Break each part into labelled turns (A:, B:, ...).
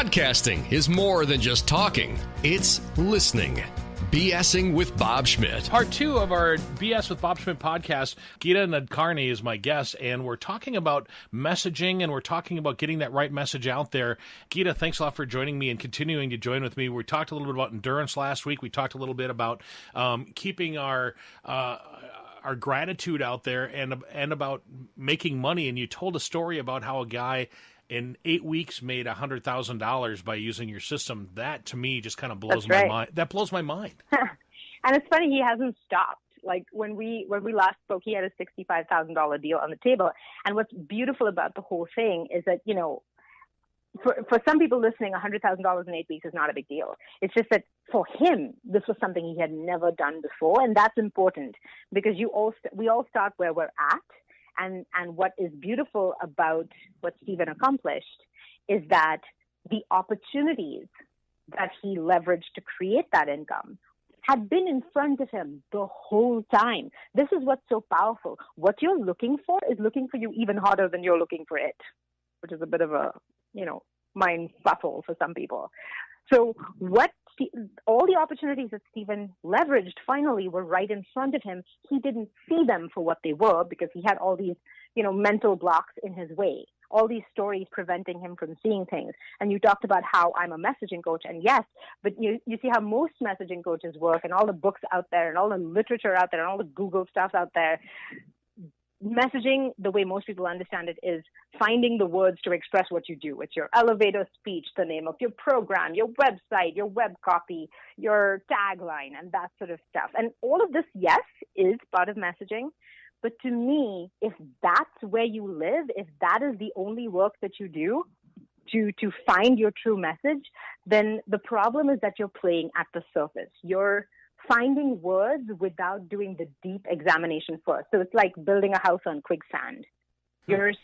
A: Podcasting is more than just talking. It's listening. BSing with Bob Schmidt.
B: Part 2 of our BS with Bob Schmidt podcast. Geeta Nadkarni is my guest, and we're talking about messaging, and we're talking about getting that right message out there. Geeta, thanks a lot for joining me and continuing to join with me. We talked a little bit about endurance last week. We talked a little bit about keeping our gratitude out there and about making money. And you told a story about how a guy in 8 weeks made $100,000 by using your system. That to me just kind of blows my mind. That blows my mind.
C: And it's funny, he hasn't stopped. Like when we last spoke, he had a $65,000 deal on the table. And what's beautiful about the whole thing is that, you know, for some people listening, $100,000 in 8 weeks is not a big deal. It's just that for him, this was something he had never done before. And that's important because we all start where we're at. And what is beautiful about what Stephen accomplished is that the opportunities that he leveraged to create that income had been in front of him the whole time. This is what's so powerful. What you're looking for is looking for you even harder than you're looking for it, which is a bit of a, mind fuzzle for some people. So all the opportunities that Stephen leveraged finally were right in front of him. He didn't see them for what they were because he had all these, mental blocks in his way, all these stories preventing him from seeing things. And you talked about how I'm a messaging coach, and yes, but you see how most messaging coaches work and all the books out there and all the literature out there and all the Google stuff out there. Messaging, the way most people understand it, is finding the words to express what you do. It's your elevator speech, the name of your program, your website, your web copy, your tagline, and that sort of stuff. And all of this, yes, is part of messaging. But to me, if that's where you live, if that is the only work that you do to find your true message, then the problem is that you're playing at the surface. You're finding words without doing the deep examination first. So it's like building a house on quicksand. You're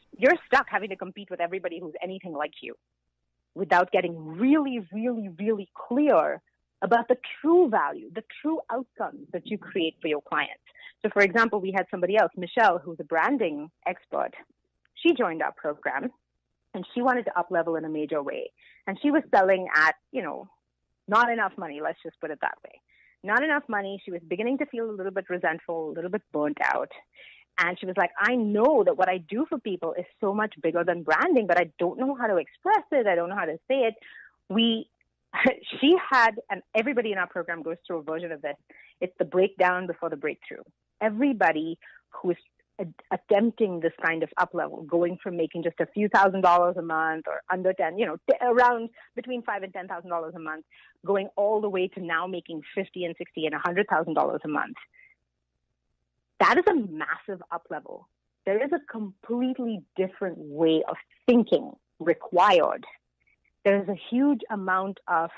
C: stuck having to compete with everybody who's anything like you without getting really, really, really clear about the true value, the true outcomes that you create for your clients. So for example, we had somebody else, Michelle, who's a branding expert. She joined our program and she wanted to up level in a major way. And she was selling at, not enough money. Let's just put it that way. Not enough money. She was beginning to feel a little bit resentful, a little bit burnt out. And she was like, I know that what I do for people is so much bigger than branding, but I don't know how to express it. I don't know how to say it. She had, and everybody in our program goes through a version of this. It's the breakdown before the breakthrough. Everybody who is attempting this kind of up level, going from making just a few $1,000s a month or under 10, around between $5,000 and $10,000 a month, going all the way to now making $50,000 and $60,000 and $100,000 a month. That is a massive up level. There is a completely different way of thinking required. There is a huge amount of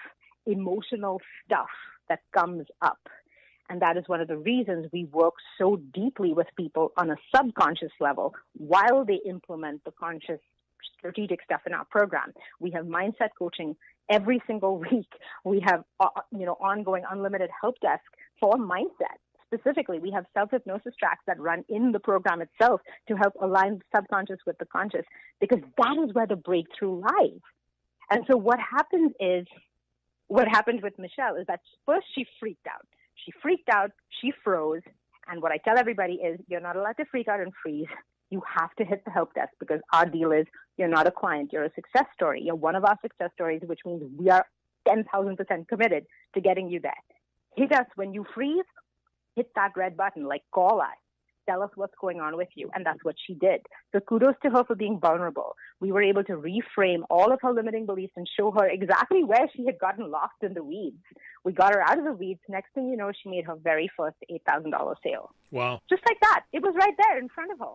C: emotional stuff that comes up. And that is one of the reasons we work so deeply with people on a subconscious level while they implement the conscious strategic stuff in our program. We have mindset coaching every single week. We have, ongoing unlimited help desk for mindset. Specifically, we have self-hypnosis tracks that run in the program itself to help align the subconscious with the conscious, because that is where the breakthrough lies. And so what happened with Michelle is that first she freaked out. She froze. And what I tell everybody is you're not allowed to freak out and freeze. You have to hit the help desk because our deal is you're not a client. You're a success story. You're one of our success stories, which means we are 10,000% committed to getting you there. Hit us when you freeze. Hit that red button, like call us. Tell us what's going on with you. And that's what she did. So kudos to her for being vulnerable. We were able to reframe all of her limiting beliefs and show her exactly where she had gotten lost in the weeds. We got her out of the weeds. Next thing you know, she made her very first $8,000 sale.
B: Wow.
C: Just like that. It was right there in front of her.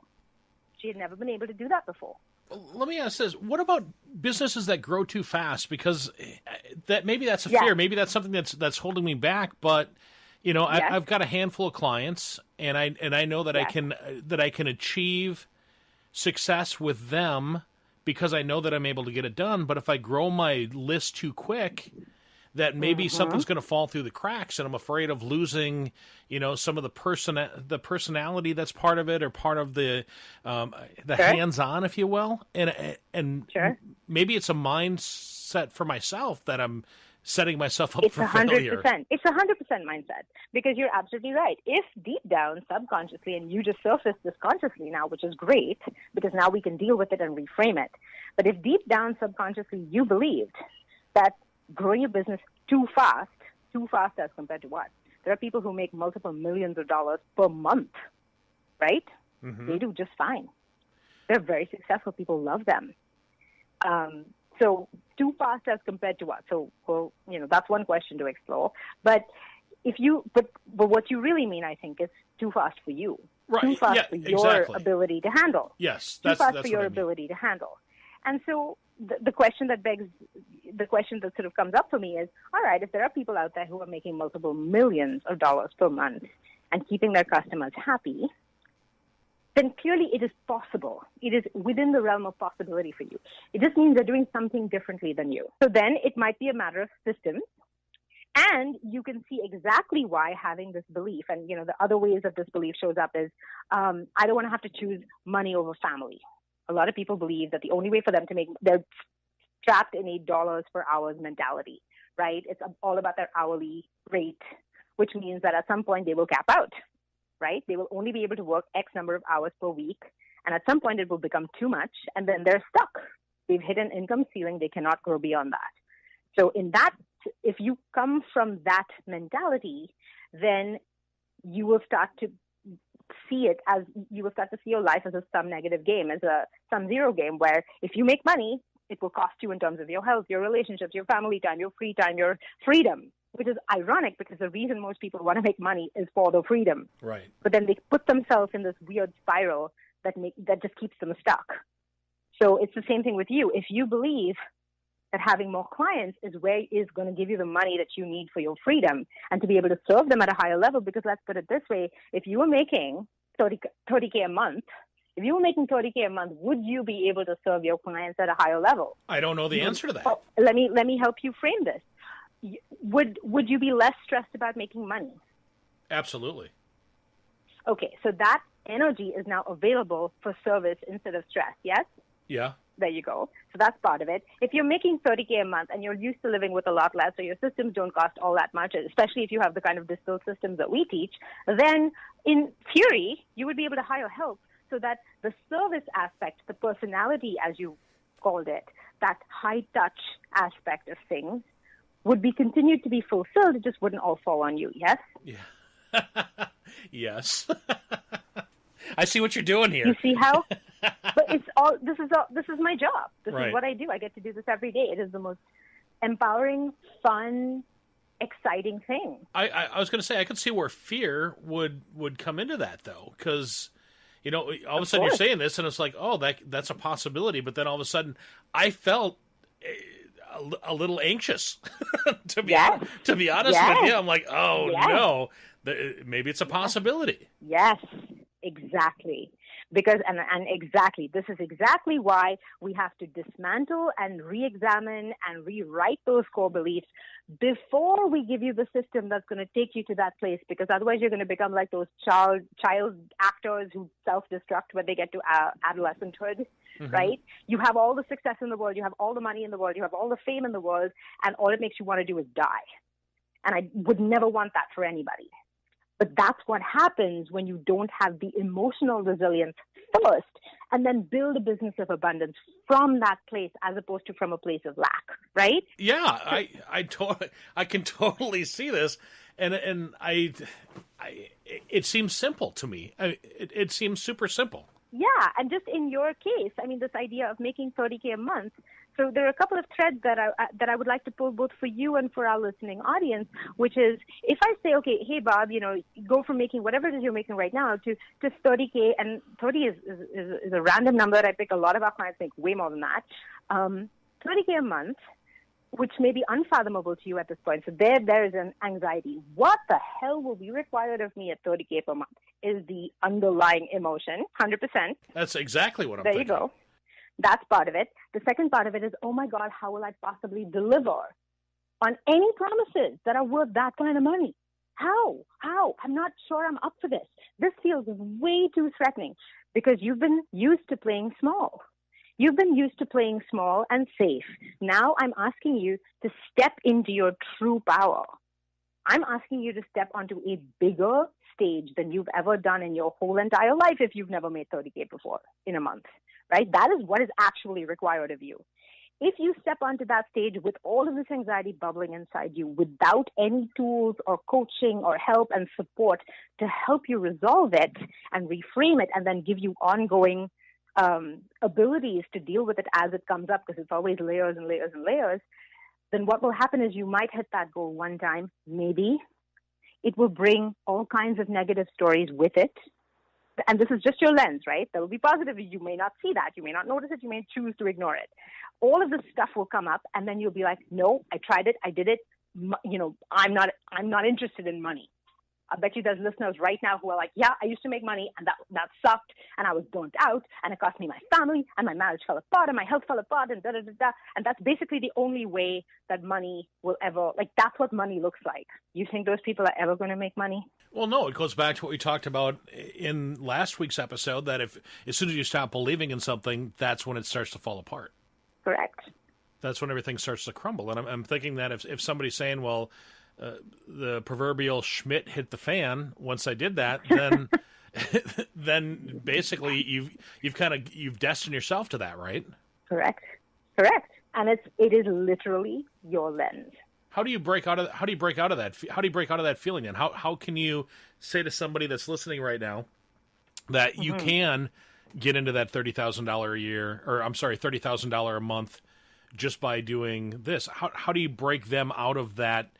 C: She had never been able to do that before.
B: Let me ask this. What about businesses that grow too fast? Because maybe that's a fear. Maybe that's something that's holding me back. But I've got a handful of clients, and I know that I can achieve success with them because I know that I'm able to get it done. But if I grow my list too quick, that maybe something's going to fall through the cracks, and I'm afraid of losing, some of the personality that's part of it, or part of the hands-on, if you will. And
C: Sure.
B: maybe it's a mindset for myself that I'm setting myself up for failure.
C: It's 100% mindset, because you're absolutely right. If deep down, subconsciously, and you just surfaced this consciously now, which is great, because now we can deal with it and reframe it. But if deep down, subconsciously, you believed that growing your business too fast as compared to what? There are people who make multiple millions of dollars per month, right? Mm-hmm. They do just fine. They're very successful. People love them. So too fast as compared to what? So, well, that's one question to explore. But but what you really mean, I think, is too fast for you.
B: Right.
C: Too fast for your ability to handle.
B: Yes.
C: Too fast for your ability to handle. And so the question that sort of comes up for me is, all right, if there are people out there who are making multiple millions of dollars per month and keeping their customers happy, then clearly it is possible. It is within the realm of possibility for you. It just means they're doing something differently than you. So then it might be a matter of systems, and you can see exactly why having this belief, and the other ways that this belief shows up is, I don't want to have to choose money over family. A lot of people believe that the only way for them to they're trapped in a dollars per hour mentality, right? It's all about their hourly rate, which means that at some point they will cap out, right? They will only be able to work X number of hours per week, and at some point it will become too much, and then they're stuck. They've hit an income ceiling. They cannot grow beyond that. So if you come from that mentality, then you will start to see your life as a sum negative game, as a sum zero game, where if you make money, it will cost you in terms of your health, your relationships, your family time, your free time, your freedom, which is ironic because the reason most people want to make money is for the freedom.
B: Right.
C: But then they put themselves in this weird spiral that just keeps them stuck. So it's the same thing with you. If you believe that having more clients is going to give you the money that you need for your freedom and to be able to serve them at a higher level, because let's put it this way, if you were making $30K a month, would you be able to serve your clients at a higher level?
B: I don't know the answer to that.
C: Oh, let me help you frame this. Would you be less stressed about making money?
B: Absolutely.
C: Okay, so that energy is now available for service instead of stress, yes?
B: Yeah.
C: There you go. So that's part of it. If you're making $30K a month and you're used to living with a lot less, so your systems don't cost all that much, especially if you have the kind of distilled systems that we teach, then in theory, you would be able to hire help so that the service aspect, the personality, as you called it, that high-touch aspect of things would be continued to be fulfilled. It just wouldn't all fall on you, yes?
B: Yeah. Yes. I see what you're doing here.
C: You see how? But this is my job. This
B: Right.
C: is what I do. I get to do this every day. It is the most empowering, fun, exciting thing.
B: I was going to say, I could see where fear would come into that, though, because, all of a sudden you're saying this, and it's like, oh, that's a possibility, but then all of a sudden I felt a little anxious, to be honest with you. I'm like, oh, no, maybe it's a possibility.
C: Yes, exactly. Because, and exactly, this is exactly why we have to dismantle and re-examine and rewrite those core beliefs before we give you the system that's going to take you to that place, because otherwise you're going to become like those child actors who self-destruct when they get to adolescenthood, right? You have all the success in the world, you have all the money in the world, you have all the fame in the world, and all it makes you want to do is die. And I would never want that for anybody. But that's what happens when you don't have the emotional resilience first and then build a business of abundance from that place as opposed to from a place of lack, right?
B: Yeah, I can totally see this. And it seems simple to me. It seems super simple.
C: Yeah, and just in your case, I mean, this idea of making $30K a month. So there are a couple of threads that I would like to pull both for you and for our listening audience, which is if I say, okay, hey, Bob, go from making whatever it is you're making right now to $30K, and 30 is a random number that I pick. A lot of our clients make way more than that. $30K a month, which may be unfathomable to you at this point. So there is an anxiety. What the hell will be required of me at $30K per month is the underlying emotion, 100%.
B: That's exactly what I'm thinking.
C: There you go. That's part of it. The second part of it is, oh my God, how will I possibly deliver on any promises that are worth that kind of money. How? I'm not sure I'm up for this. This feels way too threatening because you've been used to playing small. You've been used to playing small and safe. Now I'm asking you to step into your true power. I'm asking you to step onto a bigger stage than you've ever done in your whole entire life if you've never made 30K before in a month, right? That is what is actually required of you. If you step onto that stage with all of this anxiety bubbling inside you without any tools or coaching or help and support to help you resolve it and reframe it and then give you ongoing abilities to deal with it as it comes up, because it's always layers and layers and layers, then what will happen is you might hit that goal one time, maybe. It will bring all kinds of negative stories with it. And this is just your lens, right? That will be positive. You may not see that. You may not notice it. You may choose to ignore it. All of this stuff will come up, and then you'll be like, no, I tried it. I did it. I'm not interested in money. I bet you there's listeners right now who are like, yeah, I used to make money, and that sucked, and I was burnt out, and it cost me my family, and my marriage fell apart, and my health fell apart, and da-da-da-da. And that's basically the only way that money will ever, that's what money looks like. You think those people are ever going to make money?
B: Well, no, it goes back to what we talked about in last week's episode, that as soon as you stop believing in something, that's when it starts to fall apart.
C: Correct.
B: That's when everything starts to crumble. And I'm thinking that if somebody's saying, well, the proverbial Schmidt hit the fan, once I did that, then then basically you've destined yourself to that, right? Correct.
C: And it is literally your lens.
B: How do you break out of that feeling then? How can you say to somebody that's listening right now that you can get into that $30,000 a year, or I'm sorry, $30,000 a month just by doing this? How do you break them out of that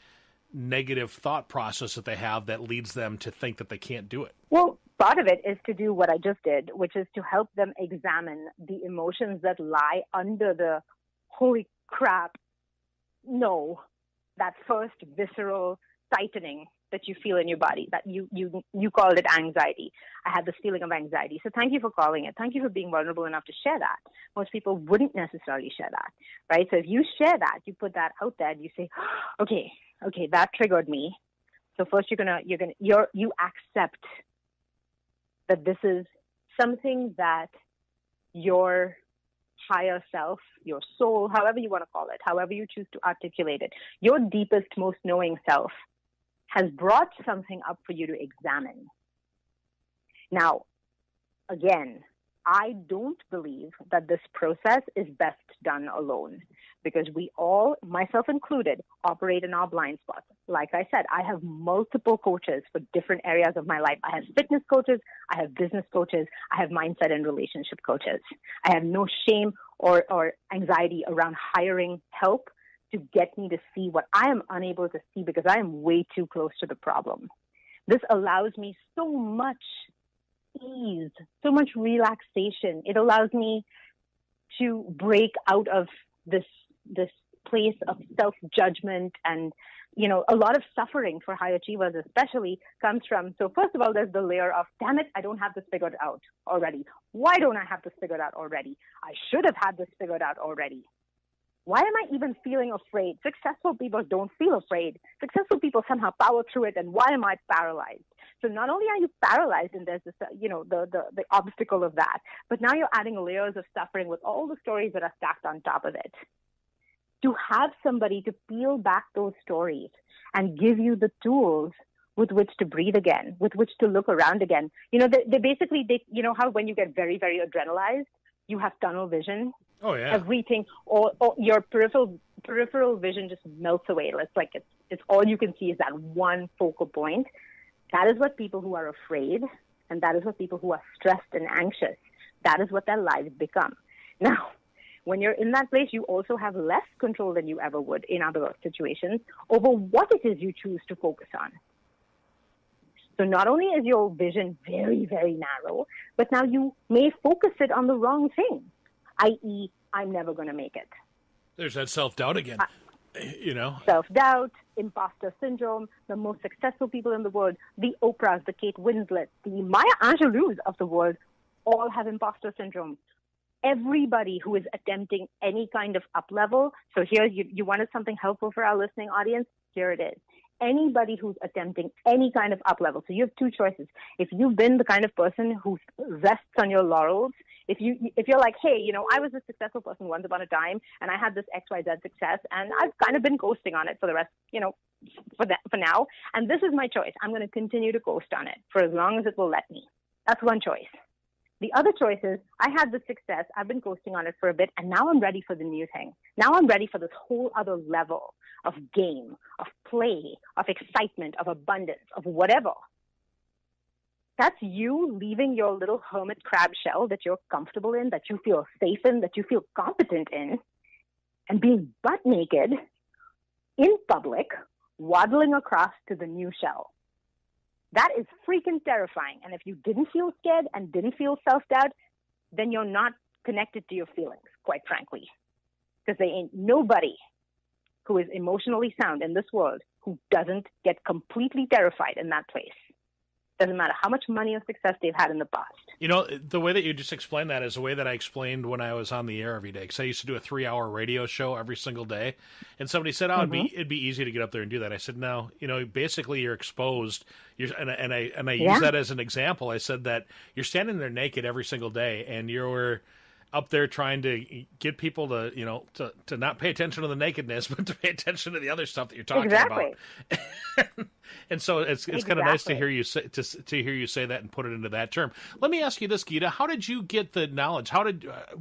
B: negative thought process that they have that leads them to think that they can't do it?
C: Well, part of it is to do what I just did, which is to help them examine the emotions that lie under the holy crap, no, that first visceral tightening that you feel in your body, that you called it anxiety. I had this feeling of anxiety. So thank you for calling it. Thank you for being vulnerable enough to share that. Most people wouldn't necessarily share that, right? So if you share that, you put that out there, and you say, okay, that triggered me. So first you accept that this is something that your higher self, your soul, however you want to call it, however you choose to articulate it, your deepest, most knowing self has brought something up for you to examine. Now, again, I don't believe that this process is best done alone, because we all, myself included, operate in our blind spots. Like I said, I have multiple coaches for different areas of my life. I have fitness coaches, I have business coaches, I have mindset and relationship coaches. I have no shame or anxiety around hiring help to get me to see what I am unable to see because I am way too close to the problem. This allows me so much ease, so much relaxation. It allows me to break out of this place of self-judgment, and a lot of suffering for high achievers especially comes from, so first of all, there's the layer of, damn it, I don't have this figured out already. Why don't I have this figured out already? I should have had this figured out already. Why am I even feeling afraid? Successful people don't feel afraid. Successful people somehow power through it, and why am I paralyzed? So not only are you paralyzed, and there's this, the obstacle of that, but now you're adding layers of suffering with all the stories that are stacked on top of it. To have somebody to peel back those stories and give you the tools with which to breathe again, with which to look around again. They basically, how when you get very, very adrenalized, you have tunnel vision.
B: Oh yeah.
C: Everything, or your peripheral vision just melts away. It's all you can see is that one focal point. That is what people who are afraid, and that is what people who are stressed and anxious, that is what their lives become. Now, when you're in that place, you also have less control than you ever would in other situations over what it is you choose to focus on. So not only is your vision very, very narrow, but now you may focus it on the wrong thing, i.e., I'm never going to make it.
B: There's that self-doubt again,
C: Self-doubt, imposter syndrome, the most successful people in the world, the Oprahs, the Kate Winslets, the Maya Angelou's of the world, all have imposter syndrome. everybody who is attempting any kind of up level. So here, you wanted something helpful for our listening audience. Here it is. Anybody who's attempting any kind of up level. So you have two choices. If you've been the kind of person who rests on your laurels, if you're like, hey, I was a successful person once upon a time, and I had this XYZ success, and I've kind of been coasting on it for the rest, for now, and this is my choice. I'm going to continue to coast on it for as long as it will let me. That's one choice. The other choice is, I had the success, I've been coasting on it for a bit, and now I'm ready for the new thing. Now I'm ready for this whole other level of game, of play, of excitement, of abundance, of whatever. That's you leaving your little hermit crab shell that you're comfortable in, that you feel safe in, that you feel competent in, and being butt naked in public, waddling across to the new shell. That is freaking terrifying. And if you didn't feel scared and didn't feel self-doubt, then you're not connected to your feelings, quite frankly. Because there ain't nobody who is emotionally sound in this world who doesn't get completely terrified in that place. Doesn't matter how much money or success they've had in the past.
B: The way that you just explained that is the way that I explained when I was on the air every day. Because I used to do a 3-hour radio show every single day. And somebody said, it'd be easy to get up there and do that. I said, no, basically you're exposed. And I use that as an example. I said that you're standing there naked every single day, and you're up there trying to get people to not pay attention to the nakedness, but to pay attention to the other stuff that you're talking about. And so it's kind of nice to hear you say that and put it into that term. Let me ask you this, Geeta: how did you get the knowledge?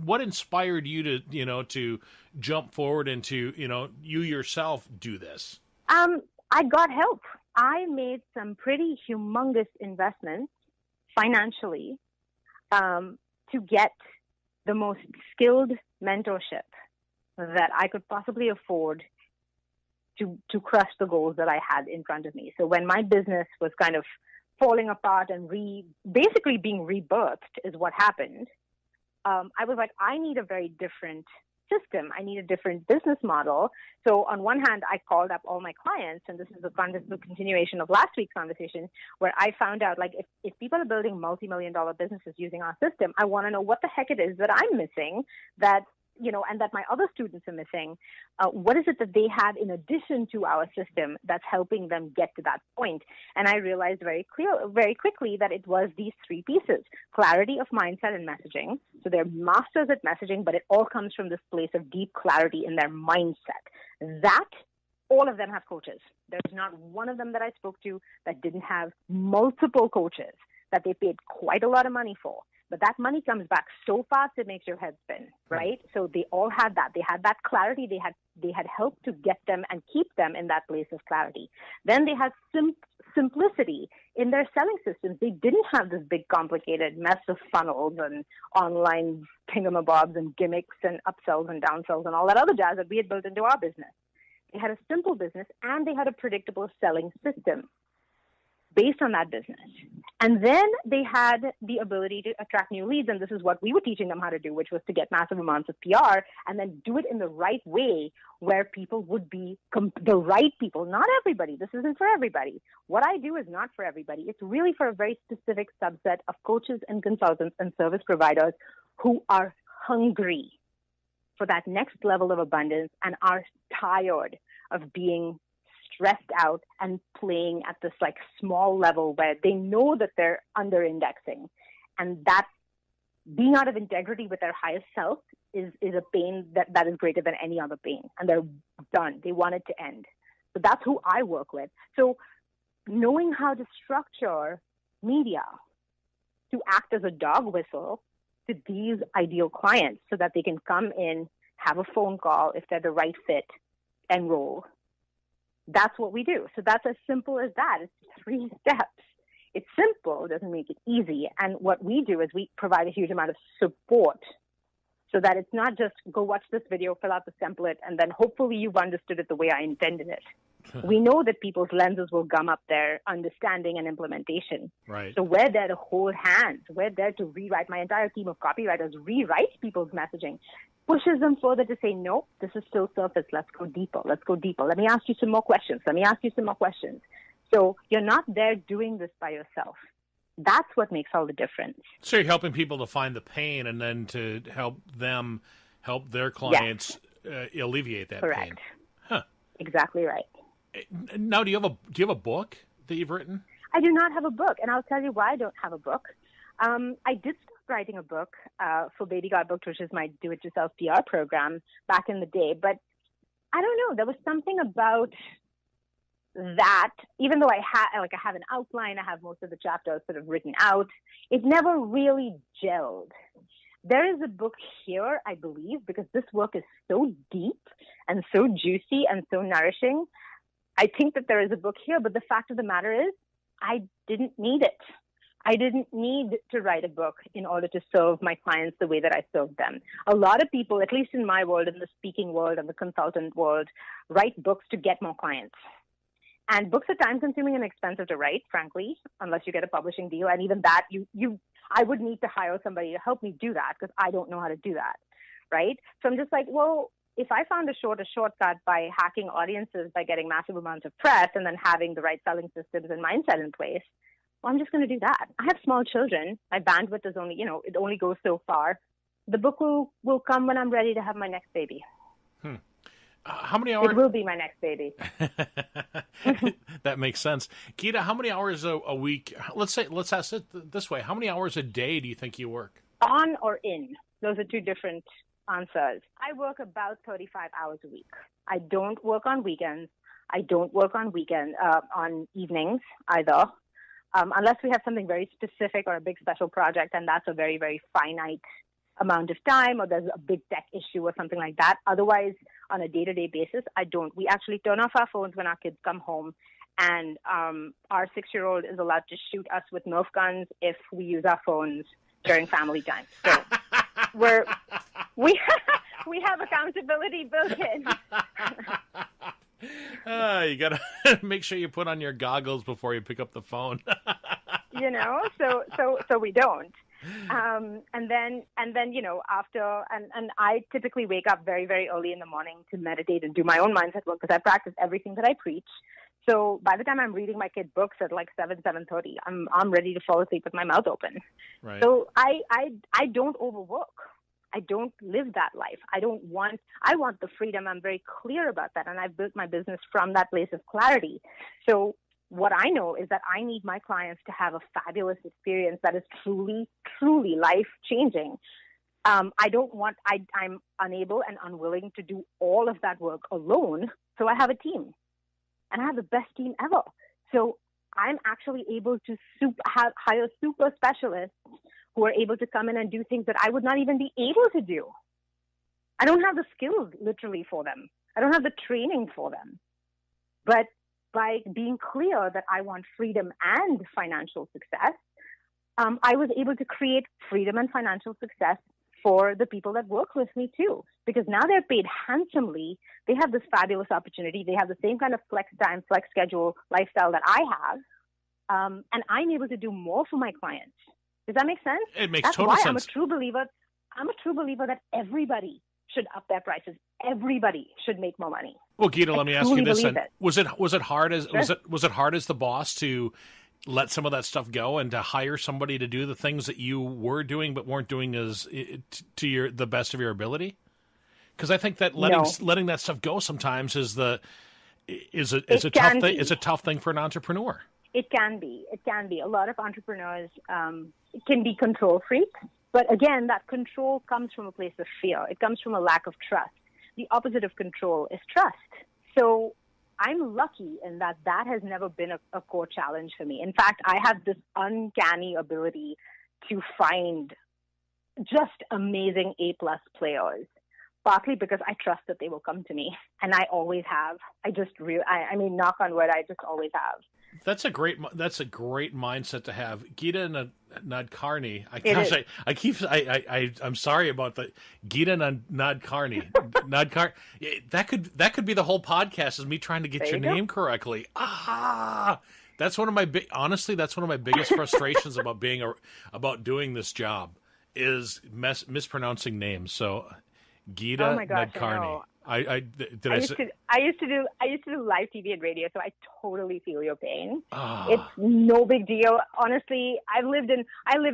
B: What inspired you to jump forward and to you yourself do this?
C: I got help. I made some pretty humongous investments financially to get the most skilled mentorship that I could possibly afford to crush the goals that I had in front of me. So when my business was kind of falling apart and basically being rebirthed is what happened, I was like, I need a very different system. I need a different business model. So on one hand, I called up all my clients, and this is the continuation of last week's conversation, where I found out, like, if people are building multi-million-dollar businesses using our system, I want to know what the heck it is that I'm missing that, and that my other students are missing. What is it that they have in addition to our system that's helping them get to that point? And I realized very quickly that it was these three pieces: clarity of mindset and messaging. So they're masters at messaging, but it all comes from this place of deep clarity in their mindset. That, all of them have coaches. There's not one of them that I spoke to that didn't have multiple coaches that they paid quite a lot of money for. But that money comes back so fast it makes your head spin, right? So they all had that. They had that clarity. They had help to get them and keep them in that place of clarity. Then they had simplicity in their selling systems. They didn't have this big complicated mess of funnels and online thingamabobs and gimmicks and upsells and downsells and all that other jazz that we had built into our business. They had a simple business, and they had a predictable selling system based on that business. And then they had the ability to attract new leads, and this is what we were teaching them how to do, which was to get massive amounts of PR and then do it in the right way where people would be the right people. Not everybody. This isn't for everybody. What I do is not for everybody. It's really for a very specific subset of coaches and consultants and service providers who are hungry for that next level of abundance and are tired of being stressed out and playing at this like small level where they know that they're under indexing, and that being out of integrity with their highest self is a pain that is greater than any other pain, and they're done. They want it to end. So that's who I work with. So knowing how to structure media to act as a dog whistle to these ideal clients so that they can come in, have a phone call if they're the right fit, enroll. That's what we do. So that's as simple as that. It's 3 steps. It's simple, doesn't make it easy. And what we do is we provide a huge amount of support so that it's not just go watch this video, fill out the template, and then hopefully you've understood it the way I intended it. We know that people's lenses will gum up their understanding and implementation.
B: Right.
C: So we're there to hold hands. We're there to rewrite. My entire team of copywriters rewrites people's messaging, pushes them further to say, no, this is still surface. Let's go deeper. Let's go deeper. Let me ask you some more questions. Let me ask you some more questions. So you're not there doing this by yourself. That's what makes all the difference.
B: So you're helping people to find the pain and then to help them help their clients alleviate that
C: Correct.
B: pain. Huh.
C: Exactly right.
B: Now, do you have a book that you've written?
C: I do not have a book, and I'll tell you why I don't have a book. I did start writing a book for Baby Got Booked, which is my do-it-yourself PR program back in the day, but I don't know. There was something about that, even though I have an outline, I have most of the chapters sort of written out, it never really gelled. There is a book here, I believe, because this work is so deep and so juicy and so nourishing. I think that there is a book here, but the fact of the matter is, I didn't need it. I didn't need to write a book in order to serve my clients the way that I served them. A lot of people, at least in my world, in the speaking world and the consultant world, write books to get more clients. And books are time-consuming and expensive to write, frankly, unless you get a publishing deal. And even that, I would need to hire somebody to help me do that because I don't know how to do that, right? So I'm just like, well, if I found a shortcut by hacking audiences by getting massive amounts of press and then having the right selling systems and mindset in place, well, I'm just going to do that. I have small children. My bandwidth is only, it only goes so far. The book will come when I'm ready to have my next baby.
B: How many hours?
C: It will be my next baby.
B: That makes sense. Geeta, how many hours a week? Let's ask it this way. How many hours a day do you think you work?
C: On or in? Those are two different answers. I work about 35 hours a week. I don't work on weekends. I don't work on on evenings either, unless we have something very specific or a big special project, and that's a very, very finite amount of time, or there's a big tech issue or something like that. Otherwise, on a day-to-day basis, I don't. We actually turn off our phones when our kids come home, and our 6-year-old is allowed to shoot us with Nerf guns if we use our phones during family time. So we have accountability built in.
B: You gotta make sure you put on your goggles before you pick up the phone.
C: So we don't. And then, after, and I typically wake up very, very early in the morning to meditate and do my own mindset work because I practice everything that I preach. So by the time I'm reading my kid books at like 7:30, I'm ready to fall asleep with my mouth open.
B: Right.
C: So I don't overwork. I don't live that life. I want the freedom. I'm very clear about that. And I've built my business from that place of clarity. So what I know is that I need my clients to have a fabulous experience that is truly, truly life-changing. I'm unable and unwilling to do all of that work alone, so I have a team. And I have the best team ever. So I'm actually able to hire super specialists who are able to come in and do things that I would not even be able to do. I don't have the skills, literally, for them. I don't have the training for them. But by being clear that I want freedom and financial success, I was able to create freedom and financial success for the people that work with me too. Because now they're paid handsomely. They have this fabulous opportunity. They have the same kind of flex time, flex schedule lifestyle that I have. And I'm able to do more for my clients. Does that make sense?
B: It makes total sense.
C: I'm a true believer that everybody should up their prices. Everybody should make more money.
B: Well, Geeta, let me ask you this: then.
C: It.
B: Was it hard as
C: Sure.
B: was it hard as the boss to let some of that stuff go and to hire somebody to do the things that you were doing but weren't doing as to the best of your ability? Because I think that letting that stuff go sometimes is a tough thing for an entrepreneur.
C: It can be. A lot of entrepreneurs can be control freaks. But again, that control comes from a place of fear. It comes from a lack of trust. The opposite of control is trust. So I'm lucky in that has never been a core challenge for me. In fact, I have this uncanny ability to find just amazing A-plus players, partly because I trust that they will come to me. And I always have. I mean, knock on wood, I just always have. That's
B: a great mindset to have. Geeta Nadkarni. I'm sorry about the Geeta Nadkarni. That could be the whole podcast, is me trying to get your name correctly. That's one of my biggest frustrations about doing this job is mispronouncing names. So Geeta Nadkarni. I
C: used to do live TV and radio, so I totally feel your pain.
B: Ah.
C: It's no big deal. Honestly, I live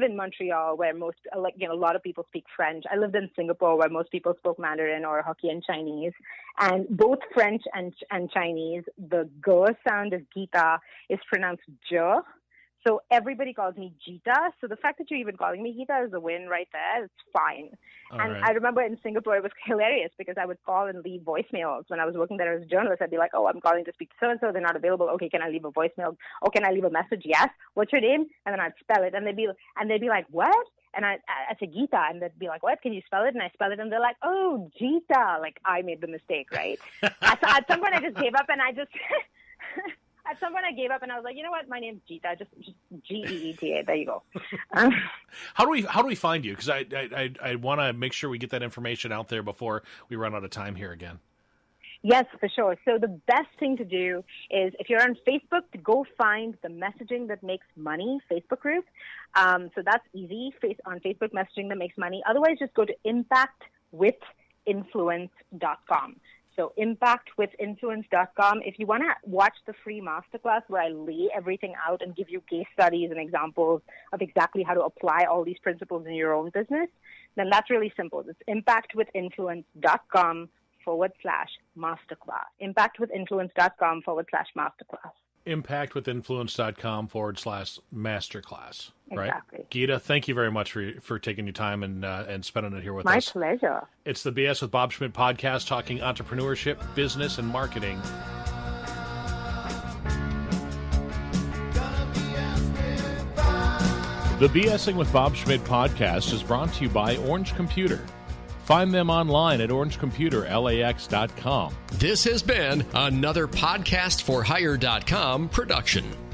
C: in Montreal, where most, a lot of people speak French. I lived in Singapore, where most people spoke Mandarin or Hokkien Chinese. And both French and Chinese, the G sound of Geeta is pronounced J. So everybody calls me Geeta. So the fact that you're even calling me Geeta is a win right there. It's fine. I remember in Singapore, it was hilarious because I would call and leave voicemails. When I was working there as a journalist, I'd be like, oh, I'm calling to speak to so-and-so. They're not available. Okay, can I leave a voicemail? Oh, can I leave a message? Yes. What's your name? And then I'd spell it. And they'd be like, what? And I said, Geeta. And they'd be like, what? Can you spell it? And I spell it. And they're like, oh, Geeta. Like, I made the mistake, right? At some point, I just gave up and At some point, I gave up and I was like, you know what? My name's Geeta, just Geeta. There you go.
B: How do we find you? Because I want to make sure we get that information out there before we run out of time here again.
C: Yes, for sure. So the best thing to do is, if you're on Facebook, to go find the Messaging That Makes Money Facebook group. So that's easy. On Facebook, Messaging That Makes Money. Otherwise, just go to impactwithinfluence.com. So impactwithinfluence.com. If you want to watch the free masterclass where I lay everything out and give you case studies and examples of exactly how to apply all these principles in your own business, then that's really simple. It's impactwithinfluence.com/masterclass. impactwithinfluence.com/masterclass.
B: impactwithinfluence.com/masterclass. Right?
C: Exactly.
B: Geeta, thank you very much for taking your time and spending it here with us.
C: My pleasure.
B: It's the BS with Bob Schmidt podcast, talking entrepreneurship, business, and marketing. The BSing with Bob Schmidt podcast is brought to you by Orange Computer. Find them online at orangecomputerlax.com.
A: This has been another podcastforhire.com production.